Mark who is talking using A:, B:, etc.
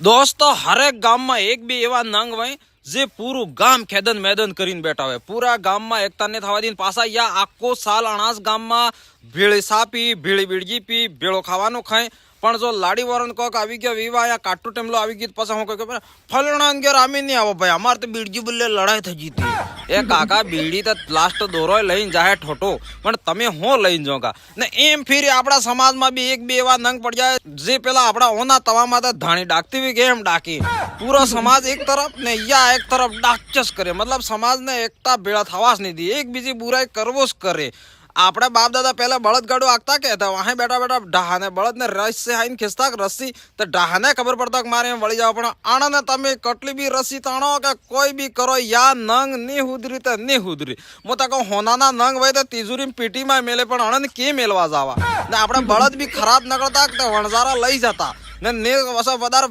A: दोस्तों हरेक गाम में एक भी एवा नंग હોય જે પૂરું ગામ ખેદન મેદન કરીને બેઠા હોય, પૂરા ગામમાં એકતા ને થવા દઈને પાછા યા આખો સાલ અણાસ ગામમાં ભેળી સાપી ભેળી બીડજી પી ભેળો ખાવાનું ખાય. પણ જો લાડી વરણ કોક આવી ગયો વિવાહ યા કાટુ ટેમલો આવી ગયો પછી હું કહું ફલણા ઘેર આમી નહીં આવો ભાઈ, અમારે તો બીડજી બુલ્લે લડાઈ થઈ ગઈ. એ કાકા બીડી તો લાસ્ટ દોરો લઈને જાય ઠોટો, પણ તમે હું લઈને જોગા ને એમ ફીરી આપણા સમાજમાં બી એક બે એવા નંગ પડી જાય જે પેલા આપણા ઓના તવામાં તો ધાણી ડાકતી હોય કે એમ ડાકી પૂરો સમાજ એક તરફ ને યા એક તરફ ડાકચસ કરે, મતલબ સમાજને એકતા ભેળા થવા જ નહીં દે, એક બીજી બુરાઈ કરવો જ કરે. આપણા બાપ દાદા પહેલા બળદ ગાડો આગતા કે વહાં બેઠા બેઠા ઢાહાને બળદ ને રસ્સી આઈને ખેંચતા રસ્સી તો ઢાહાને ખબર પડતા કે મારે એમ વળી જાવ, પણ આણને તમે કટલી બી રસ્સી તાણો કે કોઈ બી કરો યા નંગ ની હુદરી તો ની હુદરી. હું તો કહું હોનાના નંગ હોય તો તિજોરી પીટીમાં મેલે, પણ આણંદ કે મેલવા જવા ને આપણે બળદ બી ખરાબ નકળતા વણઝારા લઈ જતા ને વધારે